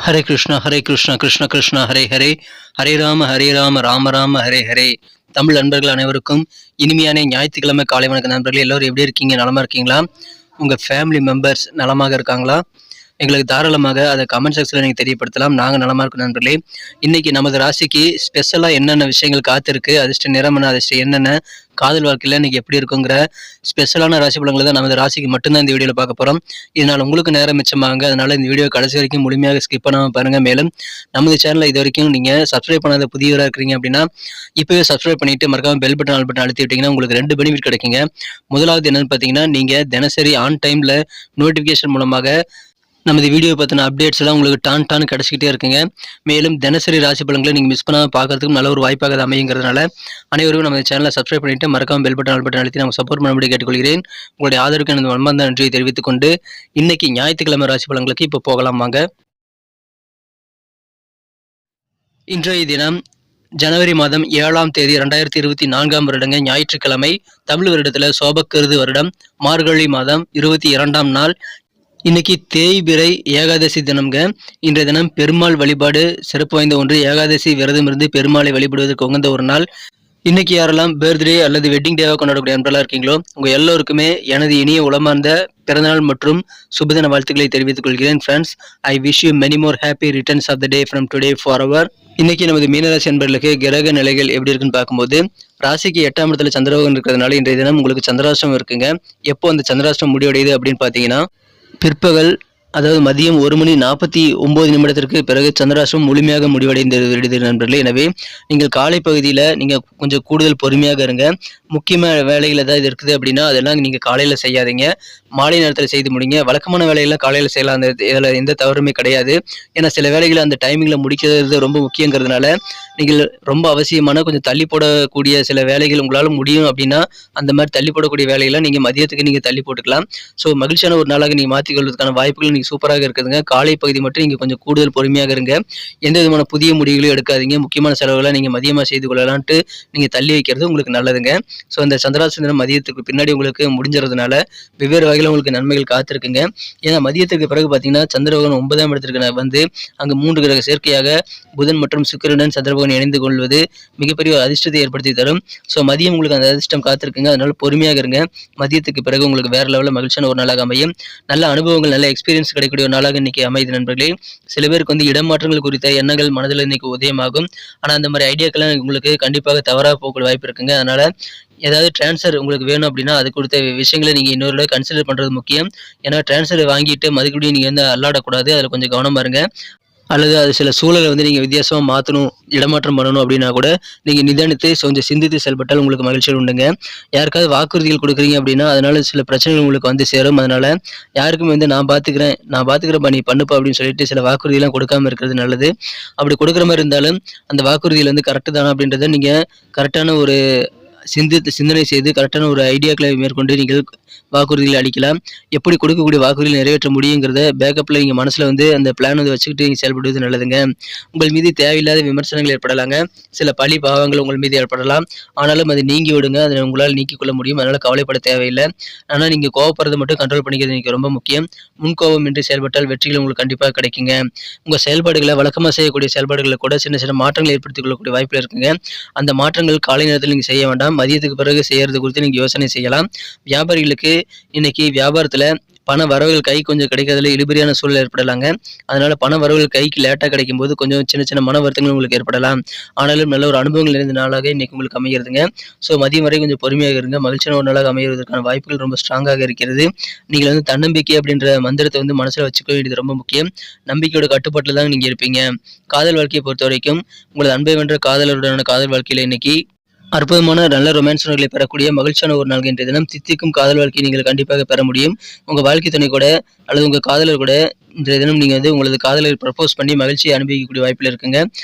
ஹரே கிருஷ்ணா ஹரே கிருஷ்ணா கிருஷ்ண கிருஷ்ணா ஹரே ஹரே, ஹரே ராம ராம ராம ஹரே ஹரே. தமிழ் நண்பர்கள் அனைவருக்கும் இனிமையான ஞாயிற்றுக்கிழமை காலை வணக்கம் நண்பர்கள். எல்லோரும் எப்படி இருக்கீங்க? நலமா இருக்கீங்களா? உங்கள் ஃபேமிலி மெம்பர்ஸ் நலமாக இருக்காங்களா? எங்களுக்கு தாராளமாக அதை கமெண்ட் செக்ஷனில் நீங்கள் தெரியப்படுத்தலாம். நாங்கள் நலமாக இருக்கோம் நண்பர்களே. இன்றைக்கி நமது ராசிக்கு ஸ்பெஷலாக என்னென்ன விஷயங்கள் காத்திருக்கு, அதிர்ஷ்ட நிறம் என்ன, அதிர்ஷ்டம் என்னென்ன, காதல் வாழ்க்கையில் இன்றைக்கி எப்படி இருக்குங்கிற ஸ்பெஷலான ராசி பலன்களை தான் நமது ராசிக்கு மட்டும்தான் இந்த வீடியோவில் பார்க்க போகிறோம். இதனால் உங்களுக்கு நேரம் மிச்சமாகுங்க. அதனால் இந்த வீடியோ கடைசி வரைக்கும் முழுமையாக ஸ்கிப் பண்ணாமல் பாருங்கள். மேலும் நமது சேனலில் இது வரைக்கும் நீங்கள் சப்ஸ்கிரைப் பண்ணாத புதியவராக இருக்கிறீங்க அப்படின்னா இப்போவே சப்ஸ்கிரைப் பண்ணிவிட்டு மறக்காமல் பெல் பட்டன் ஆல் பட்டன் அழுத்தி விட்டிங்கன்னா உங்களுக்கு 2 பெனிஃபிட் கிடைக்குங்க. முதலாவது என்னென்னு பார்த்தீங்கன்னா, நீங்கள் தினசரி ஆன் டைமில் நோட்டிஃபிகேஷன் மூலமாக நமது வீடியோ பற்றின அப்டேட்ஸ் எல்லாம் உங்களுக்கு டான் கிடச்சிக்கிட்டே இருக்குங்க. மேலும் தினசரி ராசி பலன்களை நீங்கள் மிஸ் பண்ணாமல் பார்க்கறதுக்கும் நல்ல ஒரு வாய்ப்பாக அது அமையுங்கிறதுனால அனைவரும் நம்ம சேனலை சப்ஸ்கிரைப் பண்ணிவிட்டு மறக்காமல் பெல் பட்டன் ஆல் பட்டன் அழுத்தி நம்ம சப்போர்ட் பண்ணும்படி கேட்டுக்கொள்கிறேன். உங்களுடைய ஆதரவுக்கு எனது மனமார்ந்த நன்றியை தெரிவித்துக் கொண்டு இன்னைக்கு ஞாயிற்றுக்கிழமை ராசி பலன்களுக்கு இப்போ போகலாம் வாங்க. இன்றைய தினம் ஜனவரி மாதம் 7ஆம் தேதி 2024 வருடங்க, ஞாயிற்றுக்கிழமை. தமிழ் வருடத்தில் சோபக்கருது வருடம், மார்கழி மாதம் 22ஆம் நாள். இன்னைக்கு தேய்பிறை ஏகாதசி தினம்ங்க. இன்றைய தினம் பெருமாள் வழிபாடு சிறப்பு வாய்ந்த ஒன்று. ஏகாதசி விரதம் இருந்து பெருமாளை வழிபடுவதற்கு உகந்த ஒரு நாள். இன்னைக்கு யாரெல்லாம் பர்த்டே அல்லது வெட்டிங் டேவாக கொண்டாடக்கூடிய நண்பர்களாக இருக்கீங்களோ உங்க எல்லோருக்குமே எனது இனிய உளமார்ந்த பிறந்தநாள் மற்றும் சுபதின வாழ்த்துக்களை தெரிவித்துக் கொள்கிறேன். Friends, I wish you many more happy returns of the day from today for our. இன்னைக்கு நமது மீனராசி நண்பர்களுக்கு கிரக நிலைகள் எப்படி இருக்குன்னு பார்க்கும்போது, ராசிக்கு 8ஆம் இடத்துல சந்திரபகவான் இருக்கிறதுனால இன்றைய தினம் உங்களுக்கு சந்திராஷ்டிரம் இருக்குங்க. எப்போ அந்த சந்திராஷ்டிரம் முடிவடையுது அப்படின்னு பார்த்தீங்கன்னா, பிற்பகல் அதாவது மதியம் 1:49 பிறகு சந்திராஷ்டிரம் முழுமையாக முடிவடைந்து நண்பர்களே. எனவே நீங்கள் காலை பகுதியில் நீங்கள் கொஞ்சம் கூடுதல் பொறுமையாக இருங்க. முக்கியமான வேலைகள் ஏதாவது இருக்குது அப்படின்னா அதெல்லாம் நீங்கள் காலையில் செய்யாதீங்க, மாலை நேரத்தில் செய்து முடிங்க. வழக்கமான வேலைகள்லாம் காலையில் செய்யலாம், அந்த இதில் எந்த தவறுமே கிடையாது. ஏன்னா சில வேலைகளை அந்த டைமிங்கில் முடிக்கிறது ரொம்ப முக்கியங்கிறதுனால நீங்கள் ரொம்ப அவசியமான கொஞ்சம் தள்ளி போடக்கூடிய சில வேலைகள் உங்களால் முடியும் அப்படின்னா அந்த மாதிரி தள்ளி போடக்கூடிய வேலைகளை நீங்கள் மதியத்துக்கு நீங்கள் தள்ளி போட்டுக்கலாம். ஸோ மகிழ்ச்சியான ஒரு நாளாக நீங்கள் மாற்றிக்கொள்வதற்கான வாய்ப்புகள் சூப்பராக இருக்குதுங்க. காலை பகுதி மட்டும் நீங்கள் கொஞ்சம் கூடுதல் பொறுமையாக இருங்க. எந்த விதமான புதிய முடிவுகளையும் எடுக்காதீங்க. முக்கியமான செலவுகளை நீங்கள் மதியமாக செய்து கொள்ளலான்ட்டு நீங்கள் தள்ளி வைக்கிறது உங்களுக்கு நல்லதுங்க. ஸோ இந்த சந்திராஷ்டிரம் மதியத்துக்கு பின்னாடி உங்களுக்கு முடிஞ்சிறதுனால வெவ்வேறு வகையில் உங்களுக்கு நன்மைகள் காத்திருக்குங்க. ஏன்னா மதியத்துக்கு பிறகு பார்த்தீங்கன்னா சந்திரபகவான் 9ஆம் இடத்திற்கு வந்து அங்கே 3 கிரக சேர்க்கையாக புதன் மற்றும் சுக்கிரனுடன் சந்திரபகவான் இணைந்து கொள்வது மிகப்பெரிய ஒரு அதிர்ஷ்டத்தை ஏற்படுத்தி தரும். ஸோ மதியம் உங்களுக்கு அந்த அதிர்ஷ்டம் காத்திருக்குங்க. அதனால பொறுமையாக இருங்க. மதியத்துக்கு பிறகு உங்களுக்கு வேற லெவலில் மகிழ்ச்சியான ஒரு நாளாக அமையும். நல்ல அனுபவங்கள், நல்ல எக்ஸ்பீரியன்ஸ் கிடைக்கக்கூடிய ஒரு நாளாக இன்னைக்கு அமைது நண்பர்களே. சில பேருக்கு வந்து இடமாற்றங்கள் குறித்த எண்ணங்கள் மனதில் இன்னைக்கு உதயமாகும். ஆனால் அந்த மாதிரி ஐடியாக்கெல்லாம் உங்களுக்கு கண்டிப்பாக தவறாக போகக்கூடிய வாய்ப்பு இருக்குங்க. அதனால ஏதாவது டிரான்ஸ்ஃபர் உங்களுக்கு வேணும் அப்படின்னா அது கொடுத்த விஷயங்களை நீங்கள் இன்னொரு கன்சிடர் பண்ணுறது முக்கியம். ஏன்னா டிரான்ஸ்ஃபர் வாங்கிட்டு மறுபடியும் நீங்கள் வந்து அல்லாடக்கூடாது. அதில் கொஞ்சம் கவனமாக இருங்க. அல்லது அது சில சூழலை வந்து நீங்கள் வித்தியாசமாக மாற்றணும், இடமாற்றம் பண்ணணும் அப்படின்னா கூட நீங்கள் நிதானித்து கொஞ்சம் சிந்தித்து செயல்பட்டால் உங்களுக்கு மகிழ்ச்சிகள் உண்டுங்க. யாருக்காவது வாக்குறுதிகள் கொடுக்குறீங்க அப்படின்னா அதனால சில பிரச்சனைகள் உங்களுக்கு வந்து சேரும். அதனால யாருக்குமே வந்து நான் பார்த்துக்கிறேன்ப்பா நீ பண்ணுப்பா அப்படின்னு சொல்லிட்டு சில வாக்குறுதியெல்லாம் கொடுக்காம இருக்கிறது நல்லது. அப்படி கொடுக்குற மாதிரி இருந்தாலும் அந்த வாக்குறுதியில் வந்து கரெக்டு தானா அப்படின்றத நீங்கள் கரெக்டான ஒரு சிந்தனை செய்து கரெக்டான ஒரு ஐடியாக்களை மேற்கொண்டு நீங்கள் வாக்குறுதிகளை அளிக்கலாம். எப்படி கொடுக்கக்கூடிய வாக்குறுதிகளை நிறைவேற்ற முடியுங்கிறத பேக்கப்பில் நீங்கள் மனசில் வந்து அந்த பிளான் வந்து வச்சுக்கிட்டு நீங்கள் செயல்படுவது நல்லதுங்க. உங்கள் மீது தேவையில்லாத விமர்சனங்கள் ஏற்படலாங்க. சில பழி பாவங்கள் உங்கள் மீது ஏற்படலாம். ஆனாலும் அதை நீங்கி விடுங்க. அதை உங்களால் நீக்கிக் கொள்ள முடியும். அதனால் கவலைப்பட தேவையில்லை. ஆனால் நீங்கள் கோவப்படுறதை மட்டும் கண்ட்ரோல் பண்ணிக்கிறது எனக்கு ரொம்ப முக்கியம். முன்கோபமின்றி செயல்பட்டால் வெற்றிகள் உங்களுக்கு கண்டிப்பாக கிடைக்குங்க. உங்கள் செயல்பாடுகளை வழக்கமாக செய்யக்கூடிய செயல்பாடுகளை கூட சின்ன சின்ன மாற்றங்கள் ஏற்படுத்திக் கொள்ளக்கூடிய வாய்ப்பில் இருக்குங்க. அந்த மாற்றங்கள் காலை நேரத்தில் நீங்கள் செய்ய வேண்டாம், மதியத்துக்கு பிறகு செய்யறது குறித்து நீங்கள் யோசனை செய்யலாம். வியாபாரிகளுக்கு இன்னைக்கு வியாபாரத்தில் பண வரவுகள் கை கொஞ்சம் கிடைக்கிறதுல இழுபறியான சூழல் ஏற்படலாங்க. அதனால பண வரவுகள் கைக்கு லேட்டாக கிடைக்கும் போது கொஞ்சம் சின்ன சின்ன மன வருத்தங்கள் உங்களுக்கு ஏற்படலாம். ஆனாலும் நல்ல ஒரு அனுபவங்கள் நிறைந்த நாளாக இன்னைக்கு உங்களுக்கு அமைகிறதுங்க. ஸோ மதியம் வரை கொஞ்சம் பொறுமையாக இருங்க. மகிழ்ச்சியான ஒரு நாளாக அமைவதற்கான வாய்ப்புகள் ரொம்ப ஸ்ட்ராங்காக இருக்கிறது. நீங்கள் வந்து தன்னம்பிக்கை அப்படின்ற மந்திரத்தை வந்து மனசில் வச்சுக்க வேண்டியது ரொம்ப முக்கியம். நம்பிக்கையோட கட்டுப்பாட்டில் தான் நீங்கள் இருப்பீங்க. காதல் வாழ்க்கையை பொறுத்த வரைக்கும் உங்களது அன்பை வென்ற காதலருடனான காதல் வாழ்க்கையில் இன்னைக்கு அற்புதமான நல்ல ரொமான்ஸ் உணர்வுகளை பெறக்கூடிய மகிழ்ச்சியான ஒரு நாள் இன்றைய தினம். தித்திக்கும் காதல் வாழ்க்கையை நீங்கள் கண்டிப்பாக பெற முடியும். உங்கள் வாழ்க்கை துணை கூட அல்லது உங்கள் காதலர் கூட இன்றைய தினம் நீங்கள் வந்து உங்களது காதலை ப்ரப்போஸ் பண்ணி மகிழ்ச்சியை அனுபவிக்கக்கூடிய வாய்ப்பில் இருக்குங்க.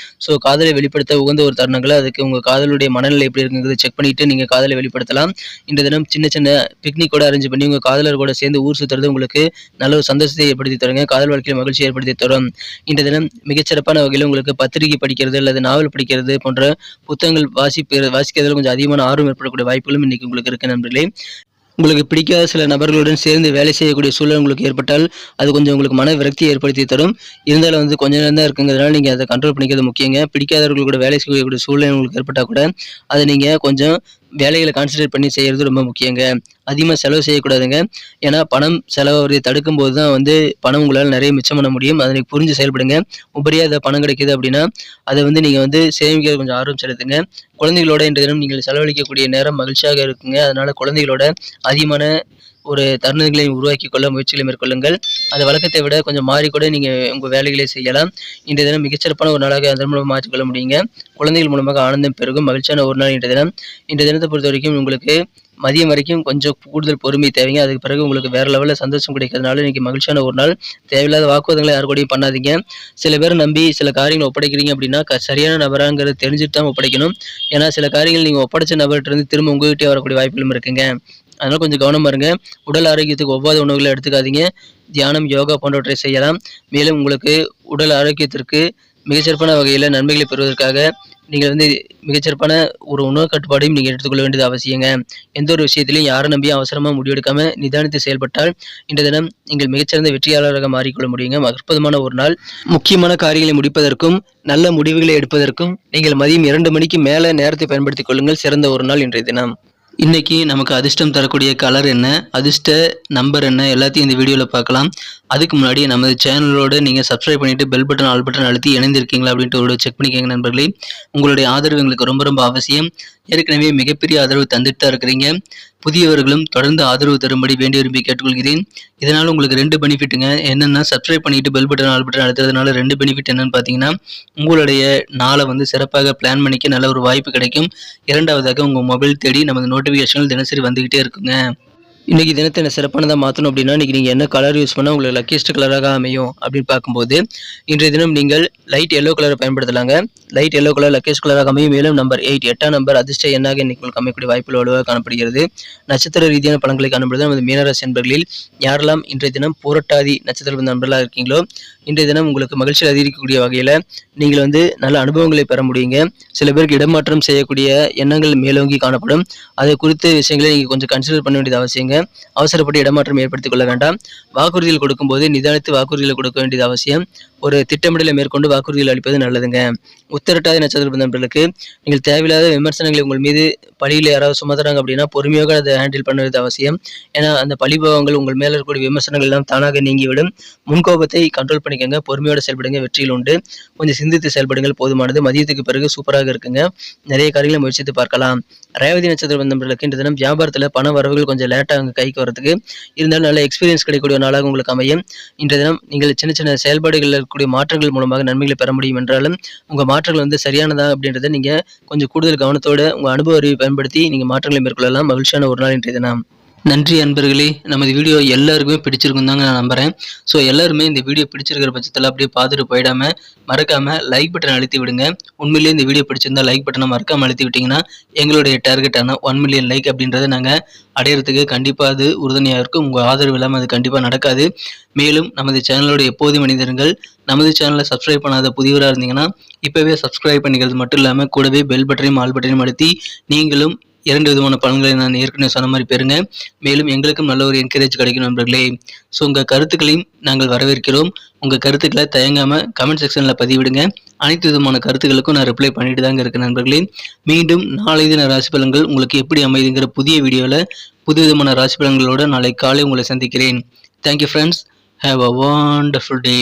ஸோ காதலை வெளிப்படுத்த உகந்த ஒரு தருணங்களை அதுக்கு உங்கள் காதலுடைய மனநிலை எப்படி இருக்குங்கிறத செக் பண்ணிவிட்டு நீங்கள் காதலை வெளிப்படுத்தலாம். இன்றைய தினம் சின்ன சின்ன பிக்னிக் கூட அரேஞ்ச் பண்ணி உங்கள் காதலர் கூட சேர்ந்து ஊர் சுற்றுறது உங்களுக்கு நல்ல ஒரு சந்தோஷத்தை ஏற்படுத்தி தருங்க. காதல் வாழ்க்கையில் மகிழ்ச்சி ஏற்படுத்தி தரும். இன்றைய தினம் மிகச்சிறப்பான வகையில் உங்களுக்கு பத்திரிகை படிக்கிறது அல்லது நாவல் படிக்கிறது போன்ற புத்தகங்கள் வாசிக்கிறதுல கொஞ்சம் அதிகமான ஆர்வம் ஏற்படக்கூடிய வாய்ப்புகளும் இன்றைக்கி உங்களுக்கு இருக்கு நண்பர்களே. உங்களுக்கு பிடிக்காத சில நபர்களுடன் சேர்ந்து வேலை செய்யக்கூடிய சூழல் உங்களுக்கு ஏற்பட்டால் அது கொஞ்சம் உங்களுக்கு மன விரக்தியை ஏற்படுத்தி தரும். இருந்தாலும் வந்து கொஞ்ச நேரம் தான் இருக்குங்கிறதுனால நீங்கள் அதை கண்ட்ரோல் பண்ணிக்கிறது முக்கியங்க. பிடிக்காதவர்கள் கூட வேலை செய்யக்கூடிய சூழ்நிலை உங்களுக்கு ஏற்பட்டால் கூட அதை நீங்கள் கொஞ்சம் வேலைகளை கான்சன்ட்ரேட் பண்ணி செய்கிறது ரொம்ப முக்கியங்க. அதிகமாக செலவு செய்யக்கூடாதுங்க. ஏன்னா பணம் செலவாகிறதை தடுக்கும்போது தான் வந்து பணம் உங்களால் நிறைய மிச்சம் பண்ண முடியும். அதை புரிஞ்சு செயல்படுங்க. உபரியாக அதை பணம் கிடைக்குது அப்படின்னா அதை வந்து நீங்கள் வந்து சேமிக்க கொஞ்சம் ஆர்வம் செலுத்துங்க. குழந்தைகளோட இன்றைய தினம் நீங்கள் செலவழிக்கக்கூடிய நேரம் மகிழ்ச்சியாக இருக்குங்க. அதனால் குழந்தைகளோட அதிகமான ஒரு தருணங்களை உருவாக்கி கொள்ள முயற்சிகளை மேற்கொள்ளுங்கள். அந்த வழக்கத்தை விட கொஞ்சம் மாறி கூட நீங்கள் உங்கள் வேலைகளை செய்யலாம். இன்றைய தினம் மிகச்சிறப்பான ஒரு நாளாக அதன் மூலம் மாற்றிக்கொள்ள முடியுங்க. குழந்தைகள் மூலமாக ஆனந்தம் பெருகும் மகிழ்ச்சியான ஒரு நாள் இன்றைய தினம். இன்றைய தினத்தை பொறுத்த வரைக்கும் உங்களுக்கு மதியம் வரைக்கும் கொஞ்சம் கூடுதல் பொறுமை தேவைங்க. அதுக்கு பிறகு உங்களுக்கு வேற லெவலில் சந்தோஷம் கிடைக்கிறதுனால இன்னைக்கு மகிழ்ச்சியான ஒரு நாள். தேவையில்லாத வாக்குவாதங்களை யார் கூடயும் பண்ணாதீங்க. சில பேர் நம்பி சில காரியங்களை ஒப்படைக்கிறீங்க அப்படின்னா சரியான நபராங்கிறது தெரிஞ்சுட்டு தான் ஒப்படைக்கணும். ஏன்னா சில காரியங்கள் நீங்கள் ஒப்படைச்ச நபர்கிட்ட இருந்து திரும்ப உங்ககிட்டே வரக்கூடிய வாய்ப்புகளும் இருக்குங்க. அதனால கொஞ்சம் கவனமா இருங்க. உடல் ஆரோக்கியத்துக்கு ஒவ்வாத உணவுகளை எடுத்துக்காதீங்க. தியானம், யோகா போன்றவற்றை செய்யலாம். மேலும் உங்களுக்கு உடல் ஆரோக்கியத்திற்கு மிகச்சிறப்பான வகையில் நன்மைகளை பெறுவதற்காக நீங்கள் வந்து மிகச்சிறப்பான ஒரு உணவு கட்டுப்பாடையும் நீங்கள் எடுத்துக்கொள்ள வேண்டியது அவசியங்க. எந்த ஒரு விஷயத்திலையும் யாரை நம்பியும் அவசரமாக முடிவெடுக்காம நிதானித்து செயல்பட்டால் இன்றைய தினம் நீங்கள் மிகச்சிறந்த வெற்றியாளராக மாறிக்கொள்ள முடியுங்க. அற்புதமான ஒரு நாள். முக்கியமான காரியங்களை முடிப்பதற்கும் நல்ல முடிவுகளை எடுப்பதற்கும் நீங்கள் மதியம் 2 மணிக்கு மேலே நேரத்தை பயன்படுத்திக் கொள்ளுங்கள். சிறந்த ஒரு நாள் இன்றைய தினம். இன்னைக்கு நமக்கு அதிர்ஷ்டம் தரக்கூடிய கலர் என்ன, அதிர்ஷ்ட நம்பர் என்ன, எல்லாத்தையும் இந்த வீடியோவில் பார்க்கலாம். அதுக்கு முன்னாடி நமது சேனலோட நீங்கள் சப்ஸ்கிரைப் பண்ணிட்டு பெல் பட்டன் ஆல் பட்டன் அழுத்தி இணைந்திருக்கீங்களா அப்படின்ட்டு ஒரு செக் பண்ணிக்கோங்க நண்பர்களே. உங்களுடைய ஆதரவு எங்களுக்கு ரொம்ப ரொம்ப அவசியம். ஏற்கனவே மிகப்பெரிய ஆதரவு தந்துட்டு தான் இருக்கிறீங்க. புதியவர்களும் தொடர்ந்து ஆதரவு தரும்படி வேண்டி விரும்பி கேட்டுக்கொள்கிறேன். இதனால் உங்களுக்கு 2 பெனிஃபிட்டுங்க. என்னென்னா சப்ஸ்கிரைப் பண்ணிட்டு பெல் பட்டன் ஆல் பட்டன் அழுத்துறதுனால 2 பெனிஃபிட் என்னன்னு பார்த்தீங்கன்னா, உங்களுடைய நாளை வந்து சிறப்பாக பிளான் பண்ணிக்க நல்ல ஒரு வாய்ப்பு கிடைக்கும். இரண்டாவதாக உங்கள் மொபைல் தேடி நமது நோட்டிஃபிகேஷன்கள் தினசரி வந்துக்கிட்டே இருக்குங்க. இன்றைக்கி தினத்தை என்ன சிறப்பானதாக மாற்றணும் அப்படின்னா இன்றைக்கி நீங்கள் என்ன கலர் யூஸ் பண்ணால் உங்களுக்கு லக்கியஸ்ட் கலராக அமையும் அப்படின்னு பார்க்கும்போது இன்றைய தினம் நீங்கள் லைட் எல்லோ கலரை பயன்படுத்தலாங்க. லைட் எல்லோ கலர் லக்கியஸ்ட் கலராக அமையும். மேலும் நம்பர் 8 8ஆம் நம்பர் அதிர்ஷ்ட எண்ணாக இன்னைக்கு உங்களுக்கு அமையக்கூடிய வாய்ப்புகள் வலுவாக காணப்படுகிறது. நட்சத்திர ரீதியான பலன்களை காணப்படுது. நமது மீனராசி நண்பர்களில் யாரெல்லாம் இன்றைய தினம் புரட்டாதி நட்சத்திர நண்பர்களாக இருக்கீங்களோ இன்றைய தினம் உங்களுக்கு மகிழ்ச்சி அதிகரிக்கக்கூடிய வகையில் நீங்கள் வந்து நல்ல அனுபவங்களை பெற முடியுங்க. சில பேருக்கு இடமாற்றம் செய்யக்கூடிய எண்ணங்கள் மேலோங்கி காணப்படும். அதை குறித்த விஷயங்களை நீங்கள் கொஞ்சம் கன்சிடர் பண்ண வேண்டியது அவசியங்க. அவசரப்பட்டு இடமாற்றம் ஏற்படுத்திக் கொள்ள வேண்டாம். வாக்குறுதிகள் கொடுக்கும்போது நிதானித்து வாக்குறுதிகளை கொடுக்க வேண்டியது அவசியம். ஒரு திட்டமிடலை மேற்கொண்டு வாக்குறுதிகள் அளிப்பது நல்லதுங்க. உத்திரட்டாதி நட்சத்திர நண்பர்களுக்கு நீங்கள் தேவையில்லாத விமர்சனங்களை உங்கள் மீது பழியில் யாராவது சுமத்துறாங்க அப்படின்னா பொறுமையாக அதை ஹேண்டில் பண்ணுறது அவசியம். ஏன்னா அந்த பழிபாவங்கள் உங்கள் மேலே இருக்கக்கூடிய விமர்சனங்கள் எல்லாம் தானாக நீங்கிவிடும். முன்கோபத்தை கண்ட்ரோல் பண்ணிக்கோங்க. பொறுமையோடு செயல்படுங்க. வெற்றியில் உண்டு. கொஞ்சம் சிந்தித்து செயல்படுங்கள் போதுமானது. மதியத்துக்கு பிறகு சூப்பராக இருக்குங்க. நிறைய காரியங்களை முயற்சித்து பார்க்கலாம். ரேவதி நட்சத்திர நண்பர்களுக்கு இந்த தினம் வியாபாரத்தில் பண வரவுகள் கொஞ்சம் லேட்டாக கைக்கு வரதுக்கு இருந்தாலும் நல்ல எக்ஸ்பீரியன்ஸ் கிடைக்கக்கூடிய நாளாக உங்களுக்கு அமையும். இன்றைய தினம் நீங்கள் சின்ன சின்ன செயல்பாடுகளில் இருக்கக்கூடிய மாற்றங்கள் மூலமாக நன்மைகளை பெற முடியும் என்றாலும் உங்கள் மாற்றங்கள் வந்து சரியானதா அப்படின்றத நீங்கள் கொஞ்சம் கூடுதல் கவனத்தோட உங்கள் அனுபவ அறிவை பயன்படுத்தி நீங்கள் மாற்றங்களை மேற்கொள்ளலாம். மகிழ்ச்சியான ஒரு நாள் இன்றைய தினம். நன்றி அன்பர்களே. நமது வீடியோ எல்லாருக்குமே பிடிச்சிருக்கும் தாங்க நான் நம்புகிறேன். ஸோ எல்லாருமே இந்த வீடியோ பிடிச்சிருக்கிற பட்சத்தில் அப்படியே பார்த்துட்டு போயிடாமல் மறக்காமல் லைக் பட்டன் அழுத்தி விடுங்க. உண்மையிலேயே இந்த வீடியோ பிடிச்சிருந்தா லைக் பட்டனை மறக்காமல் அழுத்தி விட்டிங்கன்னா எங்களுடைய டார்கெட்டான 1 மில்லியன் லைக் அப்படின்றத நாங்கள் அடையிறதுக்கு கண்டிப்பாக அது உறுதுணையாக இருக்கும். உங்கள் ஆதரவு இல்லாமல் அது கண்டிப்பாக நடக்காது. மேலும் நமது சேனலோட எப்போதும் மனிதர்கள் நமது சேனலை சப்ஸ்கிரைப் பண்ணாத புதியவராக இருந்தீங்கன்னா இப்போவே சப்ஸ்கிரைப் பண்ணிக்கிறது மட்டும் இல்லாமல் கூடவே பெல் பட்டனையும் ஆல் பட்டனையும் அழுத்தி நீங்களும் 2 விதமான பலன்களை நான் ஏற்கனவே சொன்ன மாதிரி பெறுங்க. மேலும் எங்களுக்கும் நல்ல ஒரு என்கரேஜ் கிடைக்கும் நண்பர்களே. ஸோ உங்கள் கருத்துக்களையும் நாங்கள் வரவேற்கிறோம். உங்கள் கருத்துக்களை தயங்காமல் கமெண்ட் செக்ஷனில் பதிவிடுங்க. அனைத்து விதமான கருத்துக்களுக்கும் நான் ரிப்ளை பண்ணிட்டு தாங்க இருக்கேன் நண்பர்களே. மீண்டும் நாளை தின ராசி பலன்கள் உங்களுக்கு எப்படி அமைதுங்கிற புதிய வீடியோவில் புது விதமான ராசி பலன்களோடு நாளை காலை உங்களை சந்திக்கிறேன். Thank you friends. Have a wonderful day.